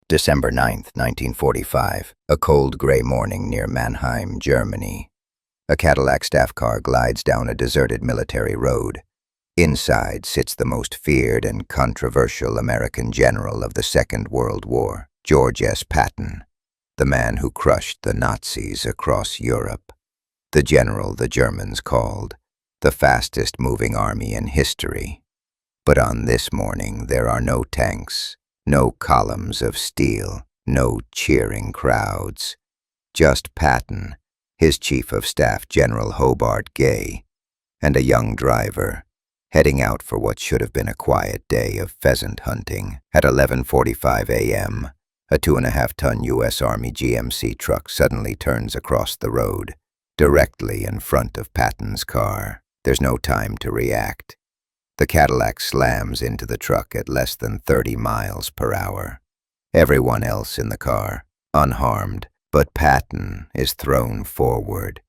December 9th, 1945, a cold gray morning near Mannheim, Germany. A Cadillac staff car glides down a deserted military road. Inside sits the most feared and controversial American general of the Second World War, George S. Patton, the man who crushed the Nazis across Europe. The general the Germans called the fastest-moving army in history. But on this morning there are no tanks, no columns of steel, no cheering crowds. Just Patton, his chief of staff General Hobart Gay, and a young driver, heading out for what should have been a quiet day of pheasant hunting. At 11:45 a.m., a 2.5-ton U.S. Army GMC truck suddenly turns across the road, directly in front of Patton's car. There's no time to react. The Cadillac slams into the truck at less than 30 miles per hour. Everyone else in the car, unharmed, but Patton is thrown forward.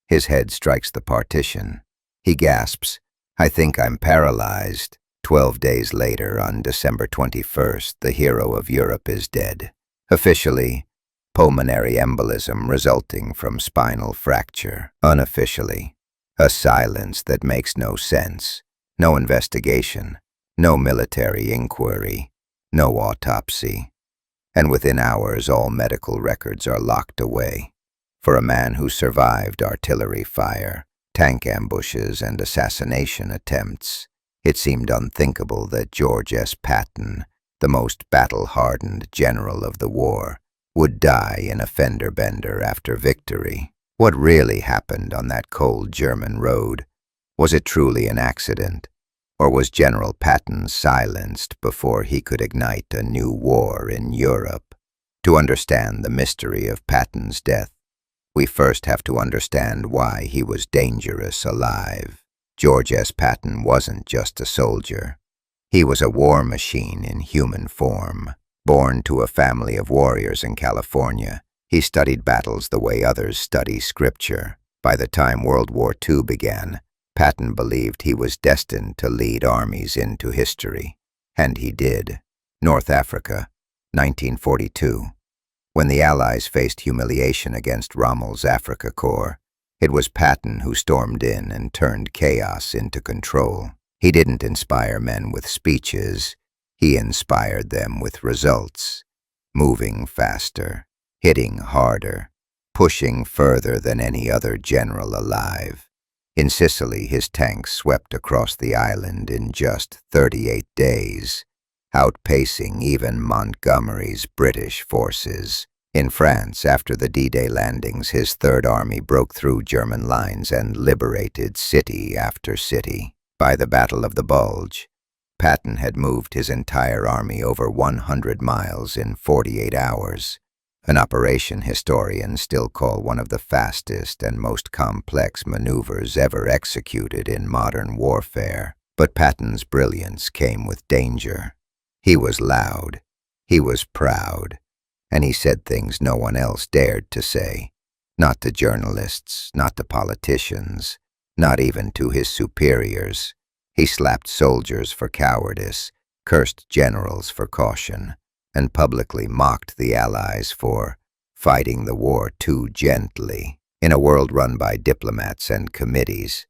His head strikes the partition. He gasps, "I think I'm paralyzed." 12 days later, on December 21st, the hero of Europe is dead. Officially, pulmonary embolism resulting from spinal fracture. Unofficially, a silence that makes no sense. No investigation, no military inquiry, no autopsy. And within hours, all medical records are locked away. For a man who survived artillery fire, tank ambushes, and assassination attempts, it seemed unthinkable that George S. Patton, the most battle-hardened general of the war, would die in a fender bender after victory. What really happened on that cold German road? Was it truly an accident? Or was General Patton silenced before he could ignite a new war in Europe? To understand the mystery of Patton's death, we first have to understand why he was dangerous alive. George S. Patton wasn't just a soldier. He was a war machine in human form. Born to a family of warriors in California, he studied battles the way others study scripture. By the time World War II began, Patton believed he was destined to lead armies into history. And he did. North Africa, 1942. When the Allies faced humiliation against Rommel's Afrika Korps, it was Patton who stormed in and turned chaos into control. He didn't inspire men with speeches. He inspired them with results. Moving faster, hitting harder, pushing further than any other general alive. In Sicily, his tanks swept across the island in just 38 days, outpacing even Montgomery's British forces. In France, after the D-Day landings, his Third Army broke through German lines and liberated city after city. By the Battle of the Bulge, Patton had moved his entire army over 100 miles in 48 hours. An operation historians still call one of the fastest and most complex maneuvers ever executed in modern warfare. But Patton's brilliance came with danger. He was loud, he was proud, and he said things no one else dared to say. Not to journalists, not to politicians, not even to his superiors. He slapped soldiers for cowardice, cursed generals for caution, and publicly mocked the Allies for fighting the war too gently. In a world run by diplomats and committees,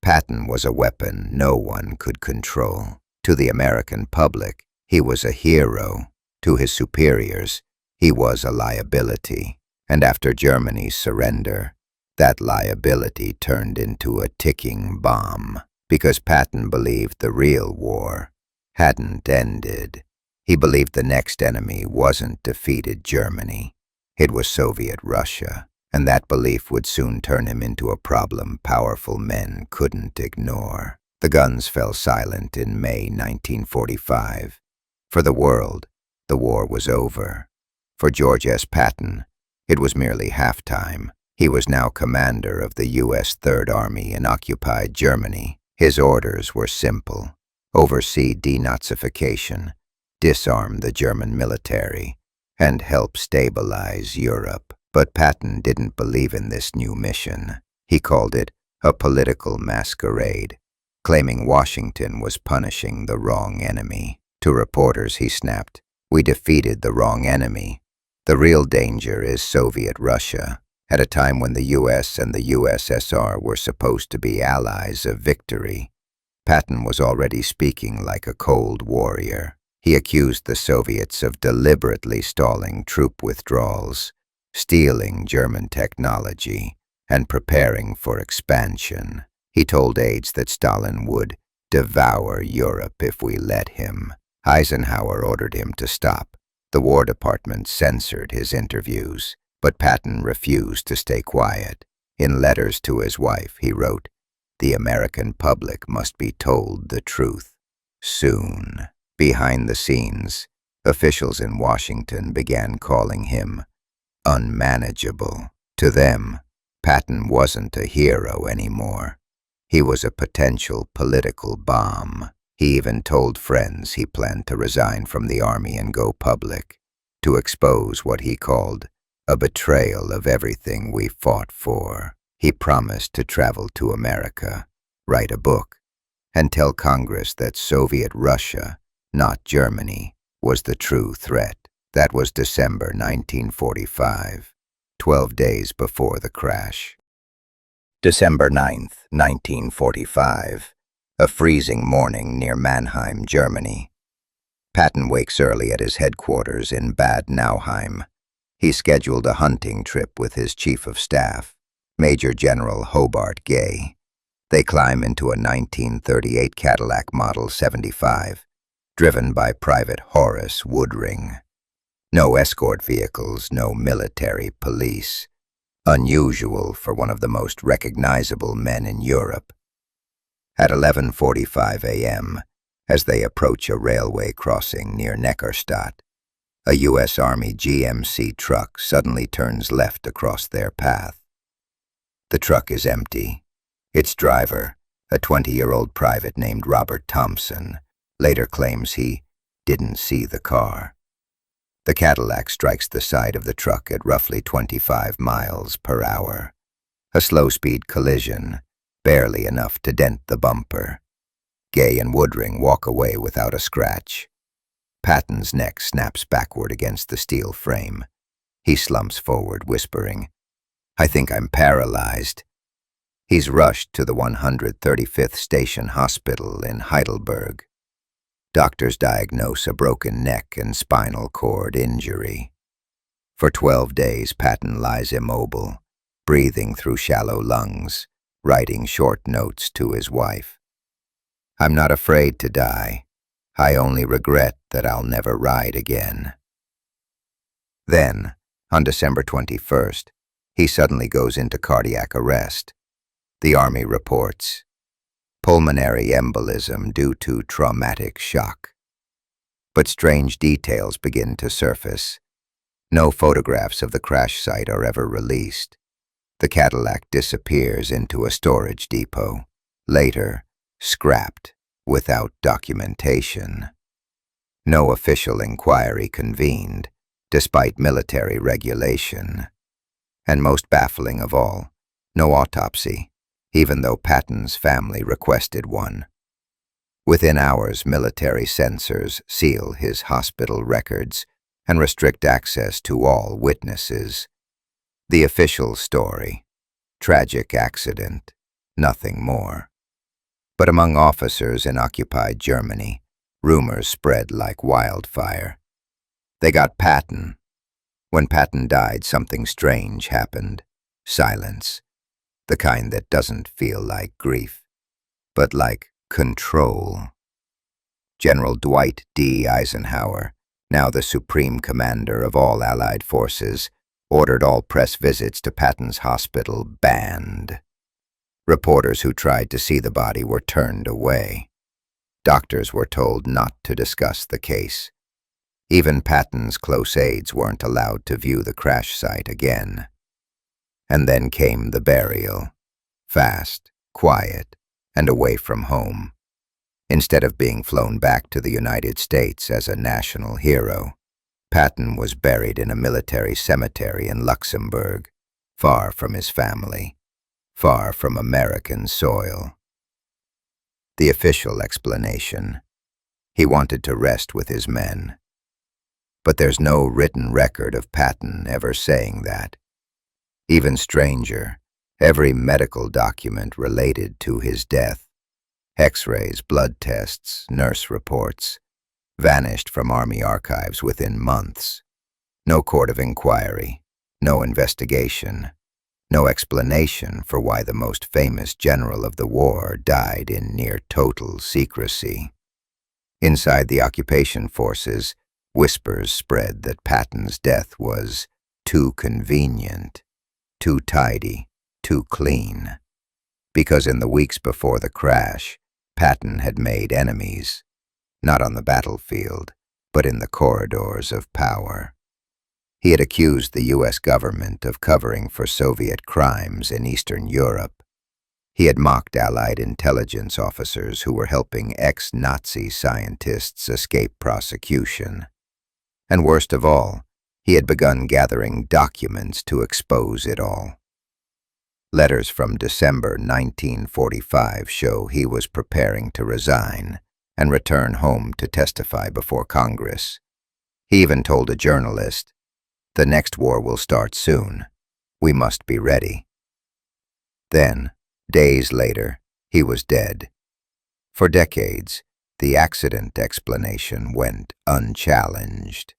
Patton was a weapon no one could control. To the American public, he was a hero. To his superiors, he was a liability. And after Germany's surrender, that liability turned into a ticking bomb. Because Patton believed the real war hadn't ended. He believed the next enemy wasn't defeated Germany. It was Soviet Russia, and that belief would soon turn him into a problem powerful men couldn't ignore. The guns fell silent in May 1945. For the world, the war was over. For George S. Patton, it was merely halftime. He was now commander of the U.S. Third Army in occupied Germany. His orders were simple: oversee denazification, disarm the German military, and help stabilize Europe. But Patton didn't believe in this new mission. He called it a political masquerade, claiming Washington was punishing the wrong enemy. To reporters he snapped, We defeated the wrong enemy. The real danger is Soviet Russia, at a time when the US and the USSR were supposed to be allies of victory. Patton was already speaking like a cold warrior. He accused the Soviets of deliberately stalling troop withdrawals, stealing German technology, and preparing for expansion. He told aides that Stalin would devour Europe if we let him. Eisenhower ordered him to stop. The War Department censored his interviews, but Patton refused to stay quiet. In letters to his wife, he wrote, "The American public must be told the truth soon." Behind the scenes, officials in Washington began calling him unmanageable. To them, Patton wasn't a hero anymore. He was a potential political bomb. He even told friends he planned to resign from the army and go public, to expose what he called a betrayal of everything we fought for. He promised to travel to America, write a book, and tell Congress that Soviet Russia, not Germany, was the true threat. That was December 1945, 12 days before the crash. December 9th, 1945, a freezing morning near Mannheim, Germany. Patton wakes early at his headquarters in Bad Nauheim. He scheduled a hunting trip with his chief of staff, Major General Hobart Gay. They climb into a 1938 Cadillac Model 75, driven by Private Horace Woodring. No escort vehicles, no military police. Unusual for one of the most recognizable men in Europe. At 11:45 a.m., as they approach a railway crossing near Neckarstadt, a U.S. Army GMC truck suddenly turns left across their path. The truck is empty. Its driver, a 20-year-old private named Robert Thompson, later claims he didn't see the car. The Cadillac strikes the side of the truck at roughly 25 miles per hour. A slow-speed collision, barely enough to dent the bumper. Gay and Woodring walk away without a scratch. Patton's neck snaps backward against the steel frame. He slumps forward, whispering, "I think I'm paralyzed." He's rushed to the 135th Station Hospital in Heidelberg. Doctors diagnose a broken neck and spinal cord injury. For 12 days, Patton lies immobile, breathing through shallow lungs, writing short notes to his wife. "I'm not afraid to die. I only regret that I'll never ride again." Then, on December 21st, he suddenly goes into cardiac arrest. The Army reports pulmonary embolism due to traumatic shock. But strange details begin to surface. No photographs of the crash site are ever released. The Cadillac disappears into a storage depot, later scrapped without documentation. No official inquiry convened, despite military regulation. And most baffling of all, no autopsy, even though Patton's family requested one. Within hours, military censors seal his hospital records and restrict access to all witnesses. The official story: tragic accident, nothing more. But among officers in occupied Germany, rumors spread like wildfire. They got Patton. When Patton died, something strange happened. Silence. The kind that doesn't feel like grief, but like control. General Dwight D. Eisenhower, now the supreme commander of all Allied forces, ordered all press visits to Patton's hospital banned. Reporters who tried to see the body were turned away. Doctors were told not to discuss the case. Even Patton's close aides weren't allowed to view the crash site again. And then came the burial. Fast, quiet, and away from home. Instead of being flown back to the United States as a national hero, Patton was buried in a military cemetery in Luxembourg, far from his family, far from American soil. The official explanation: he wanted to rest with his men. But there's no written record of Patton ever saying that. Even stranger, every medical document related to his death, X-rays, blood tests, nurse reports, vanished from Army archives within months. No court of inquiry, no investigation, no explanation for why the most famous general of the war died in near total secrecy. Inside the occupation forces, whispers spread that Patton's death was too convenient, too tidy, too clean. Because in the weeks before the crash, Patton had made enemies, not on the battlefield, but in the corridors of power. He had accused the U.S. government of covering for Soviet crimes in Eastern Europe. He had mocked Allied intelligence officers who were helping ex-Nazi scientists escape prosecution. And worst of all, he had begun gathering documents to expose it all. Letters from December 1945 show he was preparing to resign and return home to testify before Congress. He even told a journalist, "The next war will start soon. We must be ready." Then, days later, he was dead. For decades, the accident explanation went unchallenged.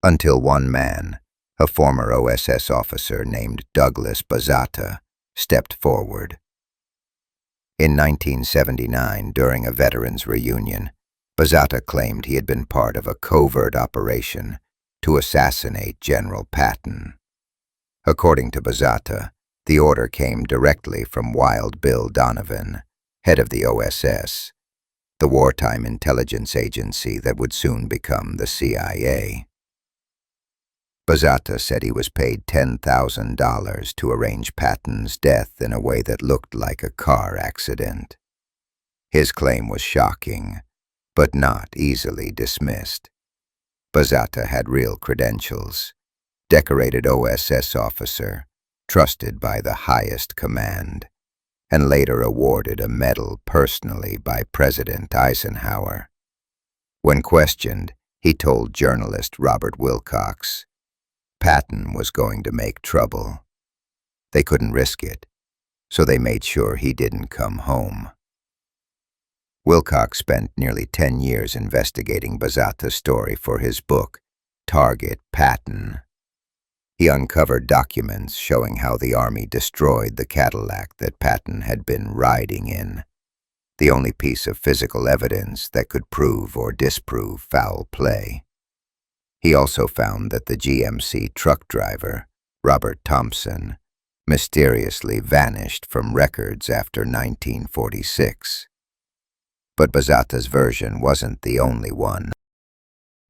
Until one man, a former OSS officer named Douglas Bazata, stepped forward. In 1979, during a veterans reunion, Bazata claimed he had been part of a covert operation to assassinate General Patton. According to Bazata, the order came directly from Wild Bill Donovan, head of the OSS, the wartime intelligence agency that would soon become the CIA. Bazata said he was paid $10,000 to arrange Patton's death in a way that looked like a car accident. His claim was shocking, but not easily dismissed. Bazata had real credentials, decorated OSS officer, trusted by the highest command, and later awarded a medal personally by President Eisenhower. When questioned, he told journalist Robert Wilcox, Patton was going to make trouble. They couldn't risk it, so they made sure he didn't come home. Wilcox spent nearly 10 years investigating Bazata's story for his book, Target Patton. He uncovered documents showing how the Army destroyed the Cadillac that Patton had been riding in, the only piece of physical evidence that could prove or disprove foul play. He also found that the GMC truck driver, Robert Thompson, mysteriously vanished from records after 1946. But Bazata's version wasn't the only one.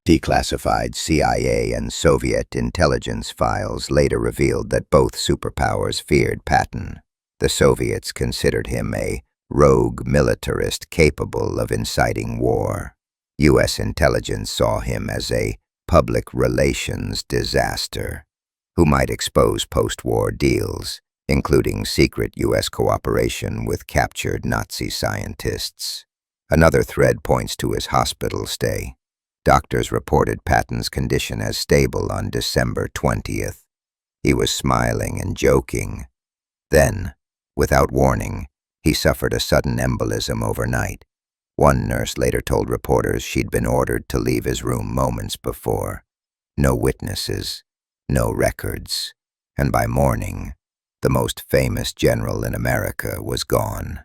Declassified CIA and Soviet intelligence files later revealed that both superpowers feared Patton. The Soviets considered him a rogue militarist capable of inciting war. U.S. intelligence saw him as a public relations disaster who might expose post-war deals, including secret U.S. cooperation with captured Nazi scientists. Another thread points to his hospital stay. Doctors reported Patton's condition as stable on December 20th. He was smiling and joking. Then, without warning, he suffered a sudden embolism overnight. One nurse later told reporters she'd been ordered to leave his room moments before. No witnesses, no records, and by morning, the most famous general in America was gone.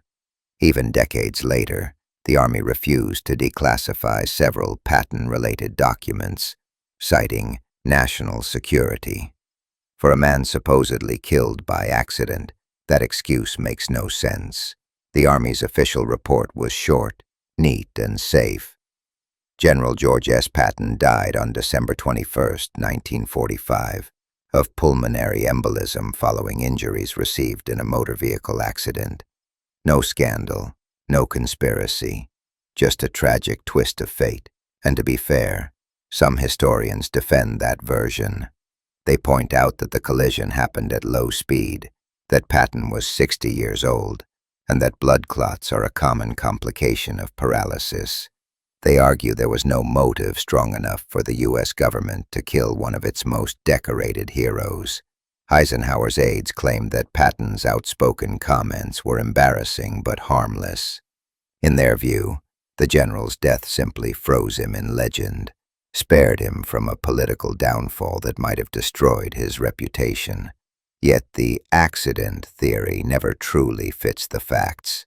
Even decades later, the Army refused to declassify several Patton-related documents, citing national security. For a man supposedly killed by accident, that excuse makes no sense. The Army's official report was short, neat, and safe. General George S. Patton died on December 21, 1945, of pulmonary embolism following injuries received in a motor vehicle accident. No scandal, no conspiracy, just a tragic twist of fate. And to be fair, some historians defend that version. They point out that the collision happened at low speed, that Patton was 60 years old, and that blood clots are a common complication of paralysis. They argue there was no motive strong enough for the U.S. government to kill one of its most decorated heroes. Eisenhower's aides claimed that Patton's outspoken comments were embarrassing but harmless. In their view, the general's death simply froze him in legend, spared him from a political downfall that might have destroyed his reputation. Yet the accident theory never truly fits the facts.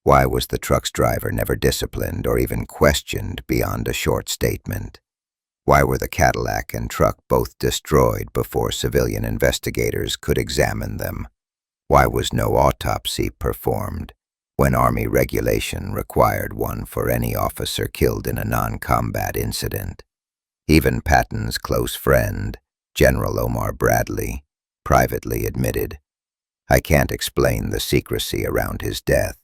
Why was the truck's driver never disciplined or even questioned beyond a short statement? Why were the Cadillac and truck both destroyed before civilian investigators could examine them? Why was no autopsy performed when Army regulation required one for any officer killed in a non-combat incident? Even Patton's close friend, General Omar Bradley, privately admitted, "I can't explain the secrecy around his death."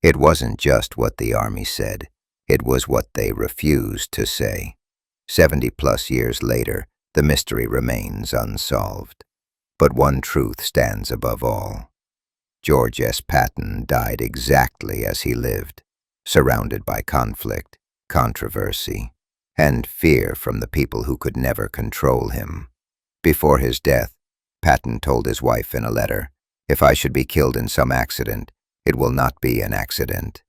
It wasn't just what the Army said, it was what they refused to say. 70-plus years later, the mystery remains unsolved. But one truth stands above all. George S. Patton died exactly as he lived, surrounded by conflict, controversy, and fear from the people who could never control him. Before his death, Patton told his wife in a letter, "If I should be killed in some accident, it will not be an accident."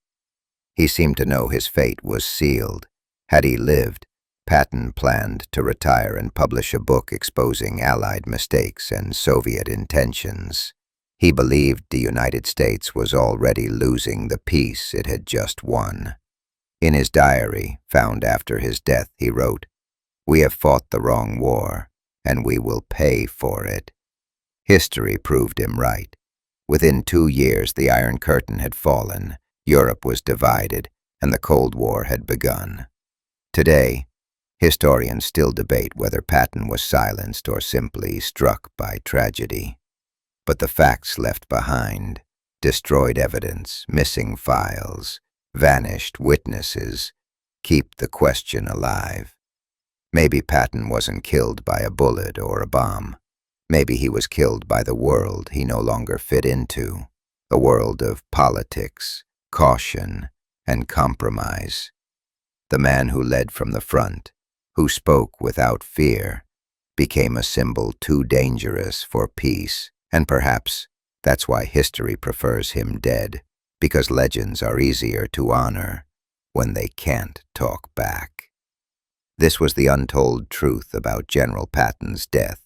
He seemed to know his fate was sealed. Had he lived, Patton planned to retire and publish a book exposing Allied mistakes and Soviet intentions. He believed the United States was already losing the peace it had just won. In his diary, found after his death, he wrote, "We have fought the wrong war, and we will pay for it." History proved him right. Within 2 years, the Iron Curtain had fallen, Europe was divided, and the Cold War had begun. Today, historians still debate whether Patton was silenced or simply struck by tragedy. But the facts left behind, destroyed evidence, missing files, vanished witnesses, keep the question alive. Maybe Patton wasn't killed by a bullet or a bomb. Maybe he was killed by the world he no longer fit into, a world of politics, caution, and compromise. The man who led from the front, who spoke without fear, became a symbol too dangerous for peace, and perhaps that's why history prefers him dead, because legends are easier to honor when they can't talk back. This was the untold truth about General Patton's death,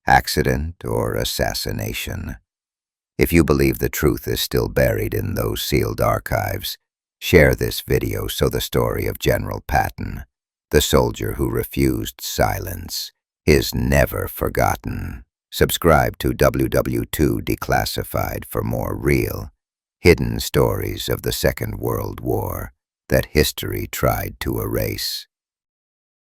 accident or assassination. If you believe the truth is still buried in those sealed archives, share this video so the story of General Patton, the soldier who refused silence, is never forgotten. Subscribe to WW2 Declassified for more real, hidden stories of the Second World War that history tried to erase.